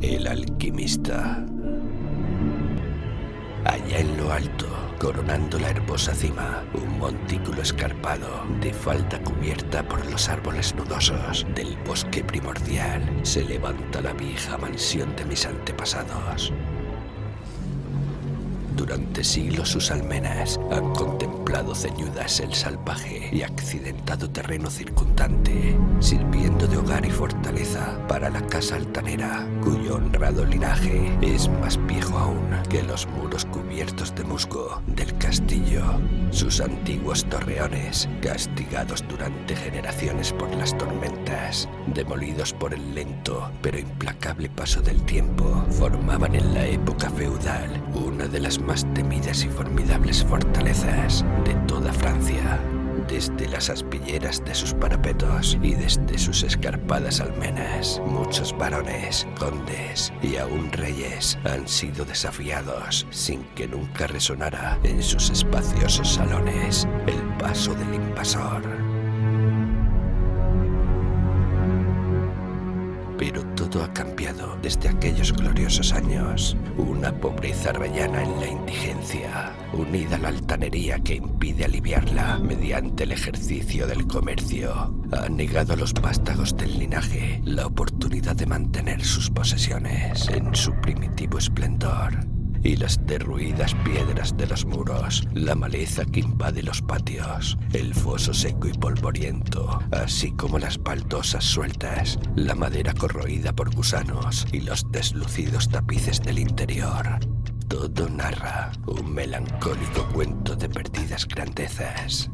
El alquimista. Allá en lo alto, coronando la hermosa cima, un montículo escarpado, de falda cubierta por los árboles nudosos del bosque primordial, se levanta la vieja mansión de mis antepasados. Durante siglos sus almenas han contemplado ceñudas el salvaje y accidentado terreno circundante, sirviendo de hogar y fortaleza para la casa altanera, cuyo honrado linaje es más viejo aún que los muros cubiertos de musgo del castillo. Sus antiguos torreones, castigados durante generaciones por las tormentas, demolidos por el lento pero implacable paso del tiempo, formaban en la época feudal una de las más temidas y formidables fortalezas de toda Francia. Desde las aspilleras de sus parapetos y desde sus escarpadas almenas, muchos varones, condes y aún reyes han sido desafiados sin que nunca resonara en sus espaciosos salones el paso del invasor. Pero todo ha cambiado desde aquellos gloriosos años. Una pobreza rayana en la indigencia, unida a la altanería que impide aliviarla mediante el ejercicio del comercio, ha negado a los vástagos del linaje la oportunidad de mantener sus posesiones en su primitivo esplendor. Y las derruidas piedras de los muros, la maleza que invade los patios, el foso seco y polvoriento, así como las baldosas sueltas, la madera corroída por gusanos y los deslucidos tapices del interior. Todo narra un melancólico cuento de perdidas grandezas.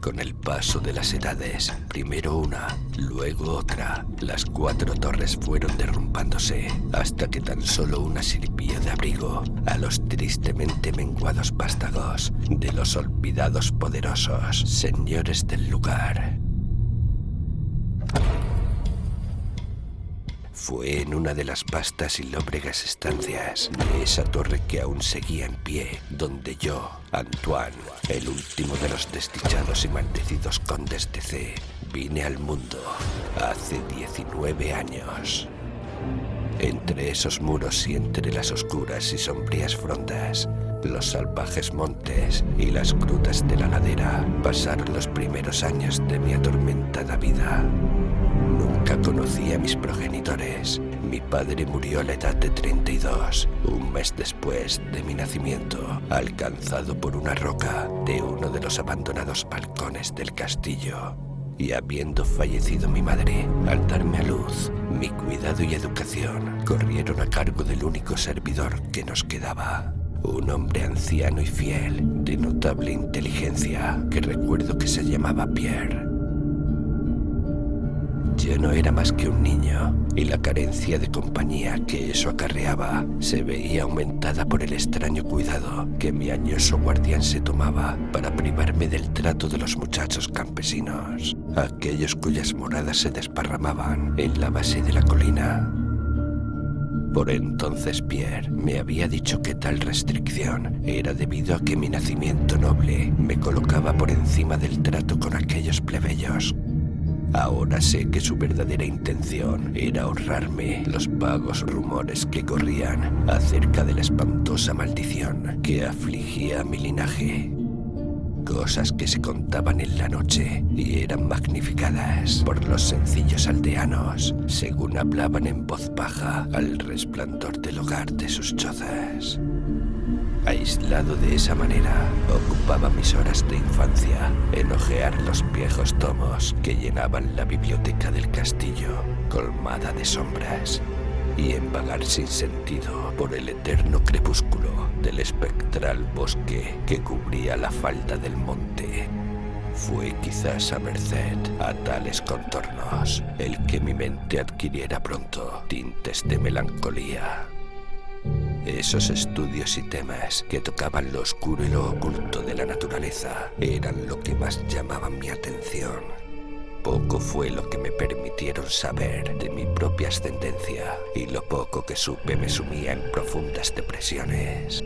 Con el paso de las edades, primero una, luego otra, las 4 torres fueron derrumbándose, hasta que tan solo una sirvió de abrigo a los tristemente menguados vástagos de los olvidados poderosos señores del lugar. Fue en una de las vastas y lóbregas estancias de esa torre que aún seguía en pie, donde yo, Antoine, el último de los desdichados y maldecidos condes de C, vine al mundo hace 19 años. Entre esos muros y entre las oscuras y sombrías frondas, los salvajes montes y las grutas de la ladera pasaron los primeros años de mi atormentada vida. Nunca conocí a mis progenitores. Mi padre murió a la edad de 32, un mes después de mi nacimiento, alcanzado por una roca de uno de los abandonados balcones del castillo. Y habiendo fallecido mi madre, al darme a luz, mi cuidado y educación corrieron a cargo del único servidor que nos quedaba. Un hombre anciano y fiel, de notable inteligencia, que recuerdo que se llamaba Pierre. Yo no era más que un niño, y la carencia de compañía que eso acarreaba se veía aumentada por el extraño cuidado que mi añoso guardián se tomaba para privarme del trato de los muchachos campesinos, aquellos cuyas moradas se desparramaban en la base de la colina. Por entonces Pierre me había dicho que tal restricción era debido a que mi nacimiento noble me colocaba por encima del trato con aquellos plebeyos. Ahora sé que su verdadera intención era ahorrarme los vagos rumores que corrían acerca de la espantosa maldición que afligía a mi linaje. Cosas que se contaban en la noche y eran magnificadas por los sencillos aldeanos, según hablaban en voz baja al resplandor del hogar de sus chozas. Aislado de esa manera, ocupaba mis horas de infancia en hojear los viejos tomos que llenaban la biblioteca del castillo, colmada de sombras, y en vagar sin sentido por el eterno crepúsculo del espectral bosque que cubría la falda del monte. Fue quizás a merced a tales contornos el que mi mente adquiriera pronto tintes de melancolía. Esos estudios y temas que tocaban lo oscuro y lo oculto de la naturaleza eran lo que más llamaban mi atención. Poco fue lo que me permitieron saber de mi propia ascendencia, y lo poco que supe me sumía en profundas depresiones.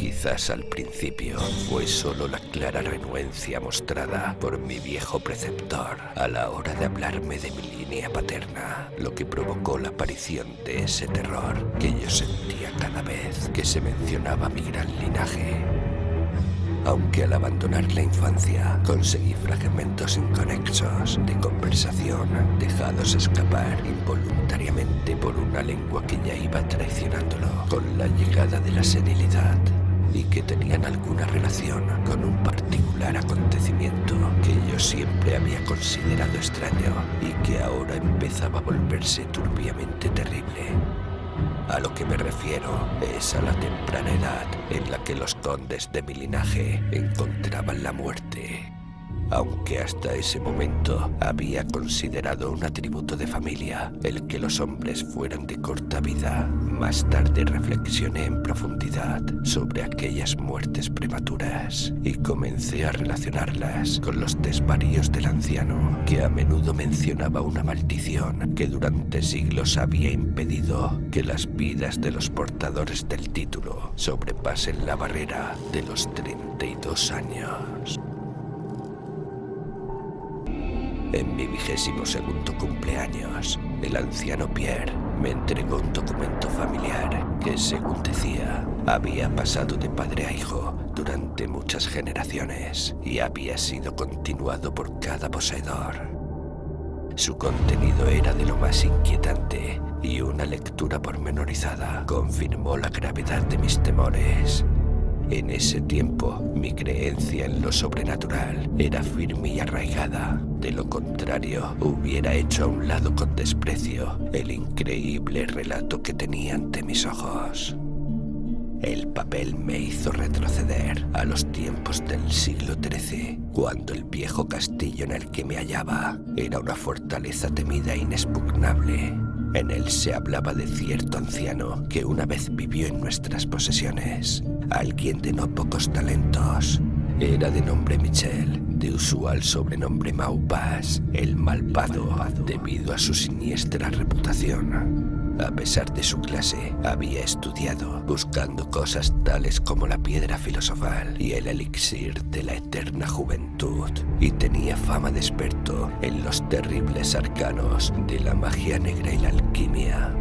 Quizás al principio fue solo la clara renuencia mostrada por mi viejo preceptor a la hora de hablarme de mi línea paterna, lo que provocó la aparición de ese terror que yo sentía cada vez que se mencionaba mi gran linaje. Aunque al abandonar la infancia conseguí fragmentos inconexos de conversación dejados escapar involuntariamente por una lengua que ya iba traicionándolo con la llegada de la senilidad y que tenían alguna relación con un particular acontecimiento que yo siempre había considerado extraño y que ahora empezaba a volverse turbiamente terrible. A lo que me refiero es a la temprana edad en la que los condes de mi linaje encontraban la muerte. Aunque hasta ese momento había considerado un atributo de familia el que los hombres fueran de corta vida, más tarde reflexioné en profundidad sobre aquellas muertes prematuras y comencé a relacionarlas con los desvaríos del anciano, que a menudo mencionaba una maldición que durante siglos había impedido que las vidas de los portadores del título sobrepasen la barrera de los 32 años. En mi 22º cumpleaños, el anciano Pierre me entregó un documento familiar que, según decía, había pasado de padre a hijo durante muchas generaciones y había sido continuado por cada poseedor. Su contenido era de lo más inquietante y una lectura pormenorizada confirmó la gravedad de mis temores. En ese tiempo, mi creencia en lo sobrenatural era firme y arraigada. De lo contrario, hubiera hecho a un lado con desprecio el increíble relato que tenía ante mis ojos. El papel me hizo retroceder a los tiempos del siglo XIII, cuando el viejo castillo en el que me hallaba era una fortaleza temida e inexpugnable. En él se hablaba de cierto anciano que una vez vivió en nuestras posesiones, alguien de no pocos talentos. Era de nombre Michel, de usual sobrenombre Maupas, el malvado, debido a su siniestra reputación. A pesar de su clase, había estudiado, buscando cosas tales como la piedra filosofal y el elixir de la eterna juventud, y tenía fama de experto en los terribles arcanos de la magia negra y la alquimia.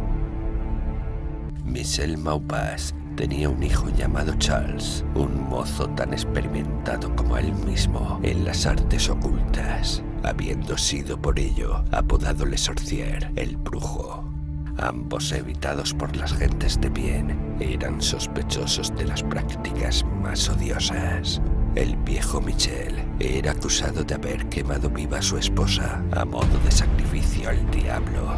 Michel Maupas tenía un hijo llamado Charles, un mozo tan experimentado como él mismo en las artes ocultas, habiendo sido por ello apodado Le Sorcier, el brujo. Ambos, evitados por las gentes de bien, eran sospechosos de las prácticas más odiosas. El viejo Michel era acusado de haber quemado viva a su esposa a modo de sacrificio al diablo.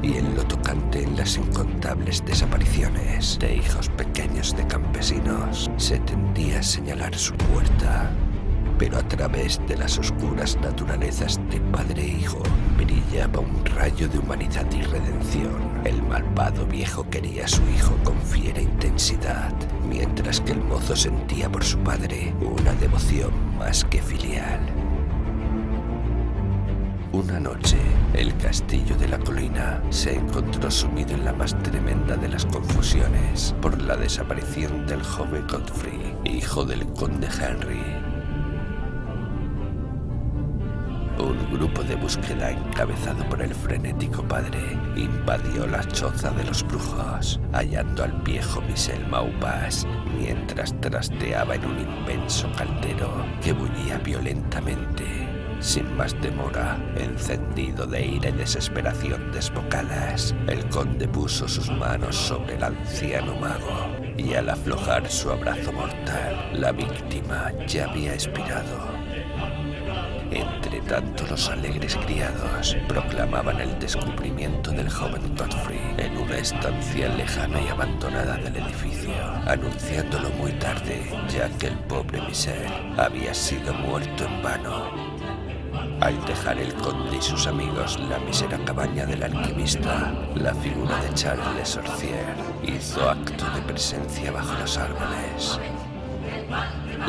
Y en lo tocante en las incontables desapariciones de hijos pequeños de campesinos, se tendía a señalar su puerta. Pero a través de las oscuras naturalezas de padre e hijo brillaba un rayo de humanidad y redención. El malvado viejo quería a su hijo con fiera intensidad, mientras que el mozo sentía por su padre una devoción más que filial. Una noche, el castillo de la colina se encontró sumido en la más tremenda de las confusiones por la desaparición del joven Godfrey, hijo del conde Henry. Un grupo de búsqueda encabezado por el frenético padre invadió la choza de los brujos, hallando al viejo Michel Maupas mientras trasteaba en un inmenso caldero que bullía violentamente. Sin más demora, encendido de ira y desesperación desbocadas, el conde puso sus manos sobre el anciano mago y al aflojar su abrazo mortal, la víctima ya había expirado. Entre tanto, los alegres criados proclamaban el descubrimiento del joven Godfrey en una estancia lejana y abandonada del edificio, anunciándolo muy tarde, ya que el pobre Michel había sido muerto en vano. Al dejar el conde y sus amigos la mísera cabaña del alquimista, la figura de Charles Le Sorcier hizo acto de presencia bajo los árboles.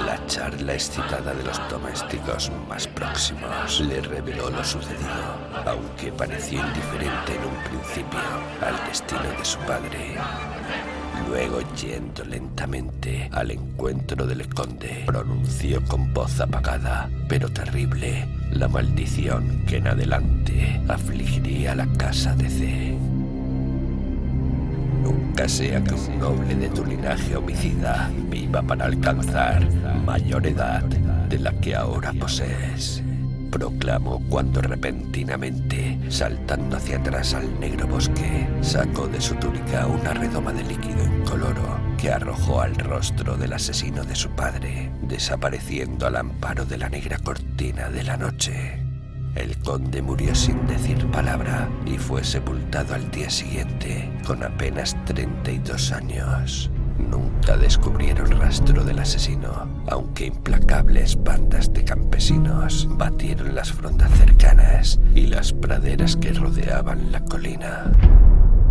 La charla excitada de los domésticos más próximos le reveló lo sucedido, aunque pareció indiferente en un principio al destino de su padre. Luego, yendo lentamente al encuentro del conde, pronunció con voz apagada, pero terrible, la maldición que en adelante afligiría la casa de C. Nunca sea que un noble de tu linaje homicida viva para alcanzar mayor edad de la que ahora posees, proclamó cuando repentinamente, saltando hacia atrás al negro bosque, sacó de su túnica una redoma de líquido incoloro que arrojó al rostro del asesino de su padre, desapareciendo al amparo de la negra cortina de la noche. El conde murió sin decir palabra y fue sepultado al día siguiente, con apenas 32 años. Nunca descubrieron rastro del asesino, aunque implacables bandas de campesinos batieron las frondas cercanas y las praderas que rodeaban la colina.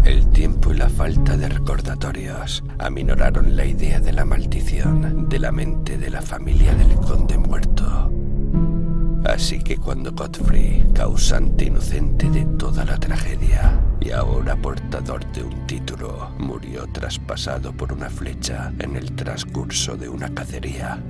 El tiempo y la falta de recordatorios aminoraron la idea de la maldición de la mente de la familia del conde muerto. Así que cuando Godfrey, causante inocente de toda la tragedia y ahora portador de un título, murió traspasado por una flecha en el transcurso de una cacería,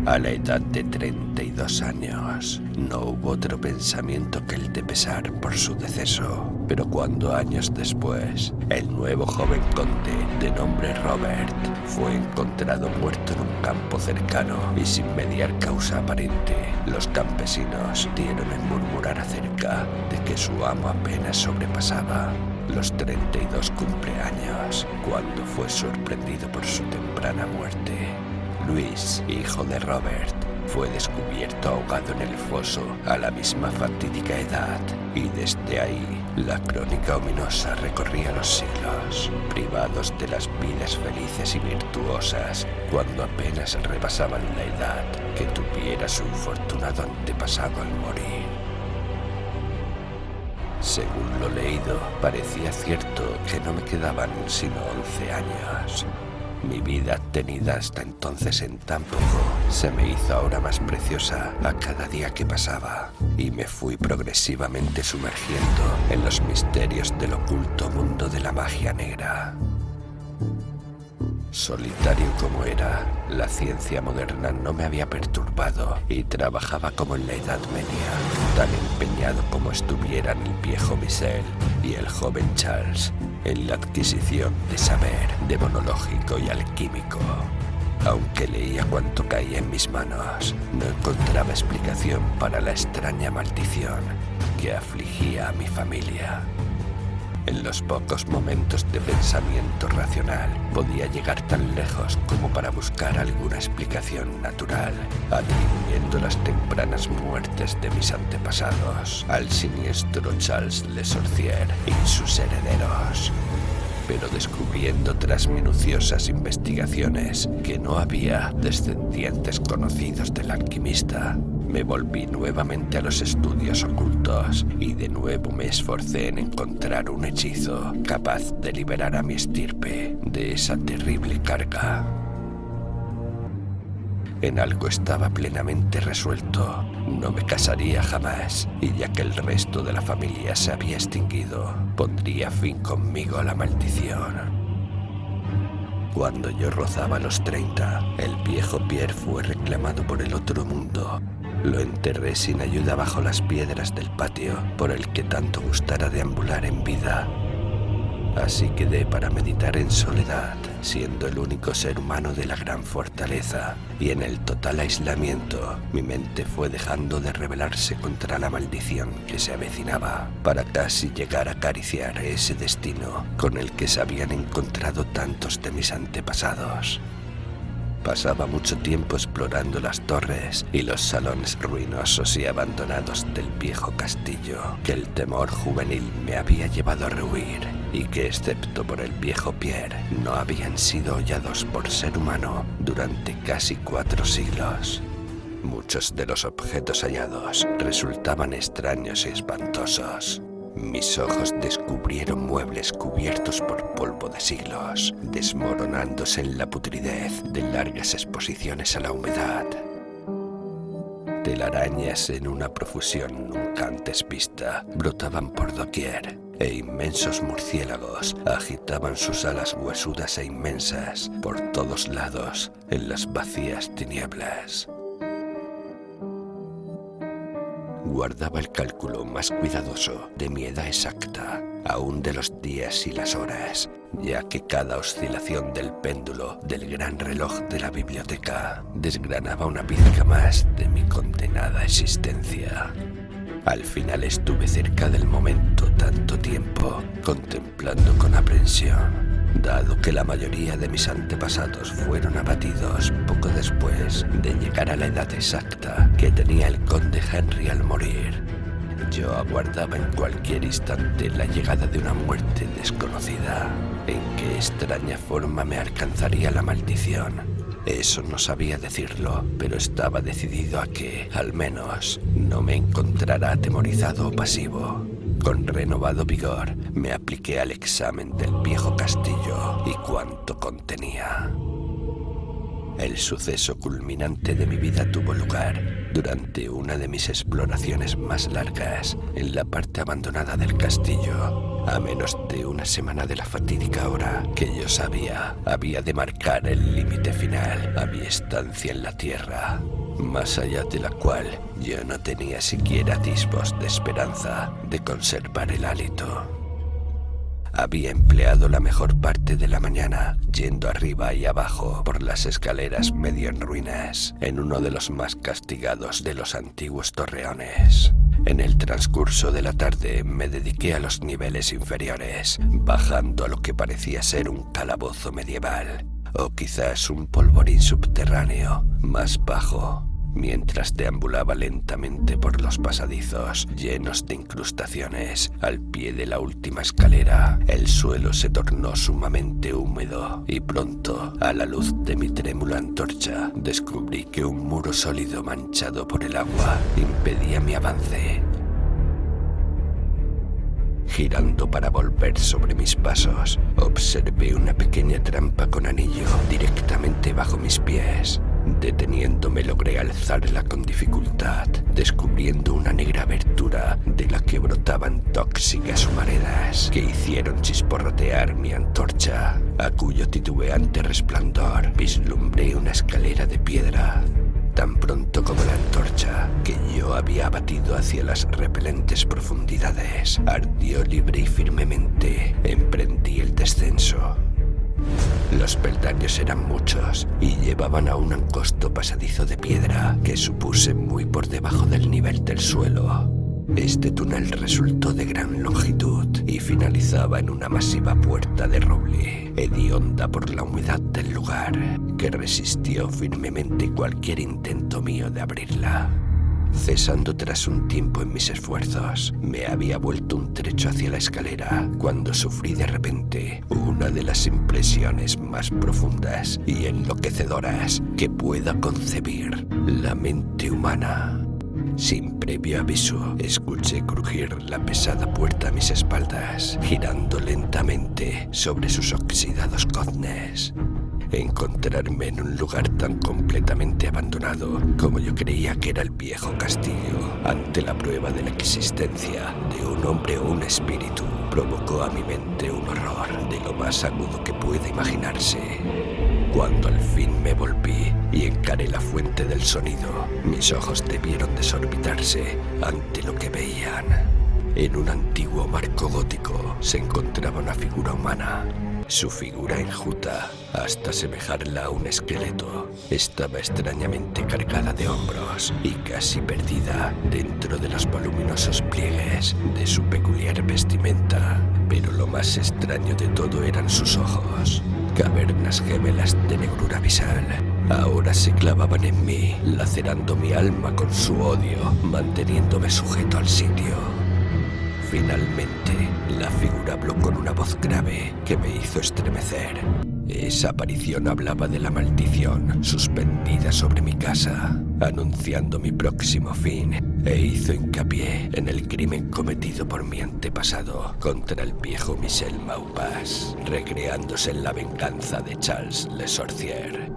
a la edad de 32 años, no hubo otro pensamiento que el de pesar por su deceso. Pero cuando años después, el nuevo joven conde, de nombre Robert, fue encontrado muerto en un campo cercano y sin mediar causa aparente, los campesinos dieron en murmurar acerca de que su amo apenas sobrepasaba los 32 cumpleaños cuando fue sorprendido por su temprana muerte. Luis, hijo de Robert, fue descubierto ahogado en el foso a la misma fatídica edad, y desde ahí la crónica ominosa recorría los siglos, privados de las vidas felices y virtuosas cuando apenas rebasaban la edad que tuviera su infortunado antepasado al morir. Según lo leído, parecía cierto que no me quedaban sino 11 años. Mi vida, tenida hasta entonces en tan poco, se me hizo ahora más preciosa a cada día que pasaba, y me fui progresivamente sumergiendo en los misterios del oculto mundo de la magia negra. Solitario como era, la ciencia moderna no me había perturbado y trabajaba como en la Edad Media, tan empeñado como estuvieran el viejo Michel y el joven Charles en la adquisición de saber demonológico y alquímico. Aunque leía cuanto caía en mis manos, no encontraba explicación para la extraña maldición que afligía a mi familia. En los pocos momentos de pensamiento racional podía llegar tan lejos como para buscar alguna explicación natural, atribuyendo las tempranas muertes de mis antepasados al siniestro Charles Le Sorcier y sus herederos. Pero descubriendo tras minuciosas investigaciones que no había descendientes conocidos del alquimista, me volví nuevamente a los estudios ocultos y de nuevo me esforcé en encontrar un hechizo capaz de liberar a mi estirpe de esa terrible carga. En algo estaba plenamente resuelto: no me casaría jamás, y ya que el resto de la familia se había extinguido, pondría fin conmigo a la maldición. Cuando yo rozaba los 30, el viejo Pierre fue reclamado por el otro mundo. Lo enterré sin ayuda bajo las piedras del patio por el que tanto gustara deambular en vida. Así quedé para meditar en soledad, siendo el único ser humano de la gran fortaleza, y en el total aislamiento mi mente fue dejando de rebelarse contra la maldición que se avecinaba, para casi llegar a acariciar ese destino con el que se habían encontrado tantos de mis antepasados. Pasaba mucho tiempo explorando las torres y los salones ruinosos y abandonados del viejo castillo que el temor juvenil me había llevado a rehuir, y que, excepto por el viejo Pierre, no habían sido hollados por ser humano durante casi 4 siglos. Muchos de los objetos hallados resultaban extraños y espantosos. Mis ojos descubrieron muebles cubiertos por polvo de siglos, desmoronándose en la putridez de largas exposiciones a la humedad. Telarañas en una profusión nunca antes vista brotaban por doquier, e inmensos murciélagos agitaban sus alas huesudas e inmensas por todos lados en las vacías tinieblas. Guardaba el cálculo más cuidadoso de mi edad exacta, aún de los días y las horas, ya que cada oscilación del péndulo del gran reloj de la biblioteca desgranaba una pizca más de mi condenada existencia. Al final estuve cerca del momento tanto tiempo, contemplando con aprensión, dado que la mayoría de mis antepasados fueron abatidos poco después de llegar a la edad exacta que tenía el conde Henry al morir. Yo aguardaba en cualquier instante la llegada de una muerte desconocida. ¿En qué extraña forma me alcanzaría la maldición? Eso no sabía decirlo, pero estaba decidido a que, al menos, no me encontrara atemorizado o pasivo. Con renovado vigor, me apliqué al examen del viejo castillo y cuánto contenía. El suceso culminante de mi vida tuvo lugar durante una de mis exploraciones más largas en la parte abandonada del castillo, a menos de una semana de la fatídica hora que yo sabía había de marcar el límite final a mi estancia en la tierra, más allá de la cual yo no tenía siquiera atisbos de esperanza de conservar el hálito. Había empleado la mejor parte de la mañana yendo arriba y abajo por las escaleras medio en ruinas en uno de los más castigados de los antiguos torreones. En el transcurso de la tarde me dediqué a los niveles inferiores, bajando a lo que parecía ser un calabozo medieval, o quizás un polvorín subterráneo más bajo. Mientras deambulaba lentamente por los pasadizos llenos de incrustaciones, al pie de la última escalera, el suelo se tornó sumamente húmedo y pronto, a la luz de mi trémula antorcha, descubrí que un muro sólido manchado por el agua impedía mi avance. Girando para volver sobre mis pasos, observé una pequeña trampa con anillo directamente bajo mis pies. Deteniéndome logré alzarla con dificultad, descubriendo una negra abertura de la que brotaban tóxicas humaredas que hicieron chisporrotear mi antorcha, a cuyo titubeante resplandor vislumbré una escalera de piedra. Tan pronto como la antorcha, que yo había abatido hacia las repelentes profundidades, ardió libre y firmemente, emprendí el descenso. Los peldaños eran muchos y llevaban a un angosto pasadizo de piedra que supuse muy por debajo del nivel del suelo. Este túnel resultó de gran longitud y finalizaba en una masiva puerta de roble, hedionda por la humedad del lugar, que resistió firmemente cualquier intento mío de abrirla. Cesando tras un tiempo en mis esfuerzos, me había vuelto un trecho hacia la escalera cuando sufrí de repente una de las impresiones más profundas y enloquecedoras que pueda concebir la mente humana. Sin previo aviso, escuché crujir la pesada puerta a mis espaldas, girando lentamente sobre sus oxidados goznes. Encontrarme en un lugar tan completamente abandonado como yo creía que era el viejo castillo, ante la prueba de la existencia de un hombre o un espíritu, provocó a mi mente un horror de lo más agudo que pueda imaginarse. Cuando al fin me volví y encaré la fuente del sonido, mis ojos debieron desorbitarse ante lo que veían. En un antiguo marco gótico se encontraba una figura humana. Su figura enjuta, hasta asemejarla a un esqueleto, estaba extrañamente cargada de hombros y casi perdida dentro de los voluminosos pliegues de su peculiar vestimenta. Pero lo más extraño de todo eran sus ojos, cavernas gemelas de negrura abisal. Ahora se clavaban en mí, lacerando mi alma con su odio, manteniéndome sujeto al sitio. Finalmente, la figura habló con una voz grave que me hizo estremecer. Esa aparición hablaba de la maldición suspendida sobre mi casa, anunciando mi próximo fin, e hizo hincapié en el crimen cometido por mi antepasado contra el viejo Michel Maupas, recreándose en la venganza de Charles Le Sorcier.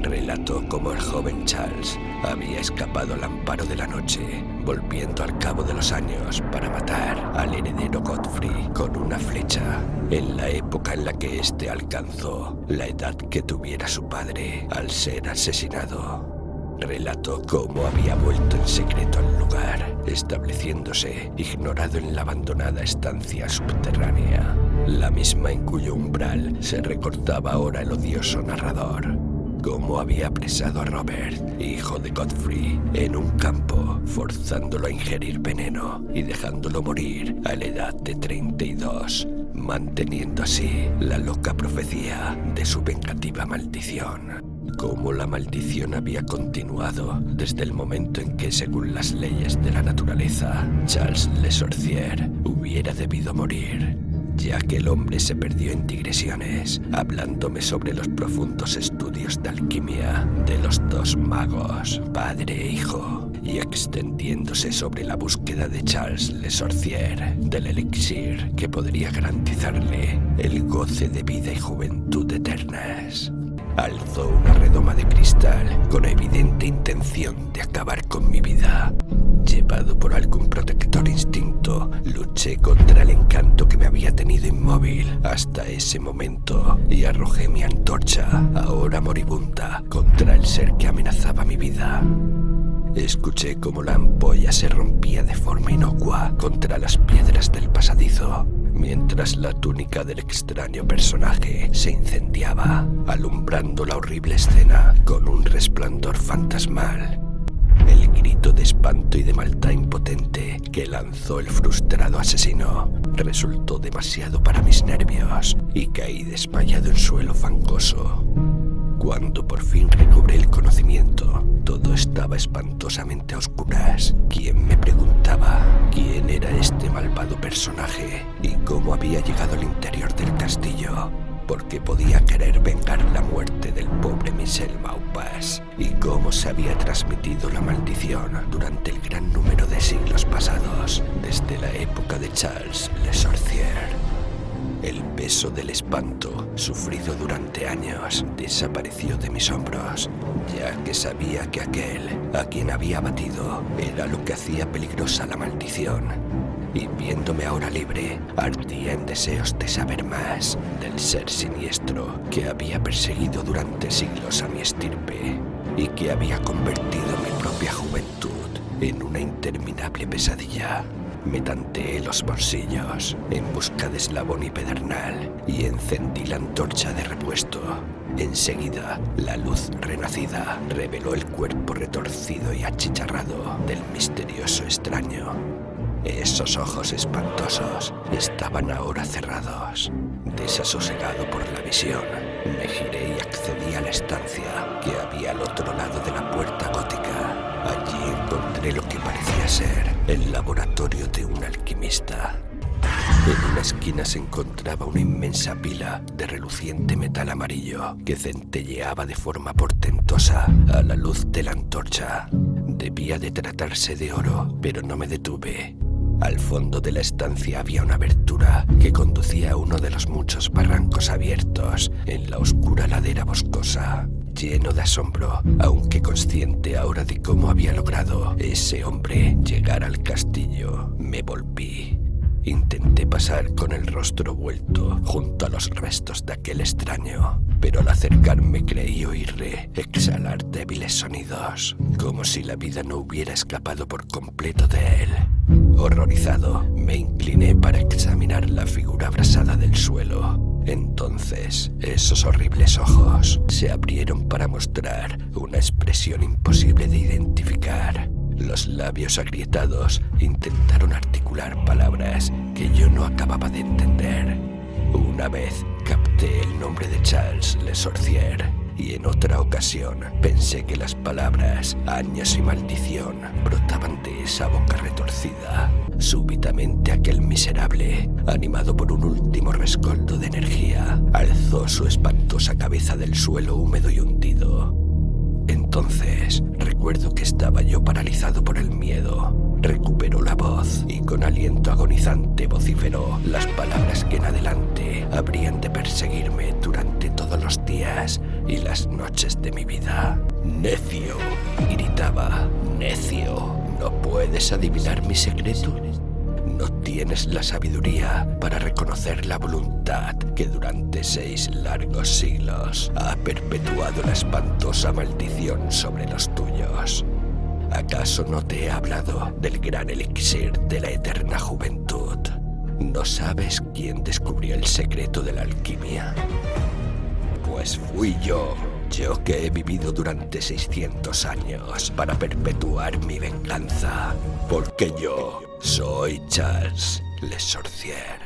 Relató cómo el joven Charles había escapado al amparo de la noche, volviendo al cabo de los años para matar al heredero Godfrey con una flecha, en la época en la que éste alcanzó la edad que tuviera su padre al ser asesinado. Relató cómo había vuelto en secreto al lugar, estableciéndose ignorado en la abandonada estancia subterránea, la misma en cuyo umbral se recortaba ahora el odioso narrador. Cómo había apresado a Robert, hijo de Godfrey, en un campo, forzándolo a ingerir veneno y dejándolo morir a la edad de 32, manteniendo así la loca profecía de su vengativa maldición. Cómo la maldición había continuado desde el momento en que, según las leyes de la naturaleza, Charles Le Sorcier hubiera debido morir, ya que el hombre se perdió en digresiones, hablándome sobre los profundos estudios de alquimia de los dos magos, padre e hijo, y extendiéndose sobre la búsqueda de Charles Le Sorcier del elixir que podría garantizarle el goce de vida y juventud eternas. Alzó una redoma de cristal con evidente intención de acabar con mi vida. Llevado por algún protector instinto, luché contra el encanto que me había tenido inmóvil hasta ese momento y arrojé mi antorcha, ahora moribunda, contra el ser que amenazaba mi vida. Escuché cómo la ampolla se rompía de forma inocua contra las piedras del pasadizo, mientras la túnica del extraño personaje se incendiaba, alumbrando la horrible escena con un resplandor fantasmal. El grito de espanto y de maldad impotente que lanzó el frustrado asesino resultó demasiado para mis nervios y caí desmayado en suelo fangoso. Cuando por fin recobré el conocimiento, todo estaba espantosamente a oscuras. ¿Quién me preguntaba quién era este malvado personaje y cómo había llegado al interior del castillo? Porque podía querer vengar la muerte del pobre Michel Maupas y cómo se había transmitido la maldición durante el gran número de siglos pasados, desde la época de Charles Le Sorcier. El peso del espanto, sufrido durante años, desapareció de mis hombros, ya que sabía que aquel a quien había abatido era lo que hacía peligrosa la maldición. Y viéndome ahora libre, ardía en deseos de saber más del ser siniestro que había perseguido durante siglos a mi estirpe y que había convertido mi propia juventud en una interminable pesadilla. Me tanteé los bolsillos en busca de eslabón y pedernal y encendí la antorcha de repuesto. Enseguida, la luz renacida reveló el cuerpo retorcido y achicharrado del misterioso extraño. Esos ojos espantosos estaban ahora cerrados. Desasosegado por la visión, me giré y accedí a la estancia que había al otro lado de la puerta gótica. Allí encontré lo que parecía ser el laboratorio de un alquimista. En una esquina se encontraba una inmensa pila de reluciente metal amarillo que centelleaba de forma portentosa a la luz de la antorcha. Debía de tratarse de oro, pero no me detuve. Al fondo de la estancia había una abertura que conducía a uno de los muchos barrancos abiertos en la oscura ladera boscosa. Lleno de asombro, aunque consciente ahora de cómo había logrado ese hombre llegar al castillo, me volví. Intenté pasar con el rostro vuelto junto a los restos de aquel extraño, pero al acercarme creí oírle exhalar débiles sonidos, como si la vida no hubiera escapado por completo de él. Horrorizado, me incliné para examinar la figura abrasada del suelo. Entonces, esos horribles ojos se abrieron para mostrar una expresión imposible de identificar. Los labios agrietados intentaron articular palabras que yo no acababa de entender. Una vez capté el nombre de Charles Le Sorcier y en otra ocasión pensé que las palabras años y maldición brotaban de esa boca retorcida. Súbitamente aquel miserable, animado por un último rescoldo de energía, alzó su espantosa cabeza del suelo húmedo y hundido. Entonces, recuerdo que estaba yo paralizado por el miedo. Recuperó la voz y con aliento agonizante vociferó las palabras que en adelante habrían de perseguirme durante todos los días y las noches de mi vida. ¡Necio!, gritaba. ¡Necio! ¿No puedes adivinar mi secreto? No tienes la sabiduría para reconocer la voluntad que durante 6 largos siglos ha perpetuado la espantosa maldición sobre los tuyos. ¿Acaso no te he hablado del gran elixir de la eterna juventud? ¿No sabes quién descubrió el secreto de la alquimia? Pues fui yo que he vivido durante 600 años para perpetuar mi venganza, porque yo soy Charles Le Sorcier.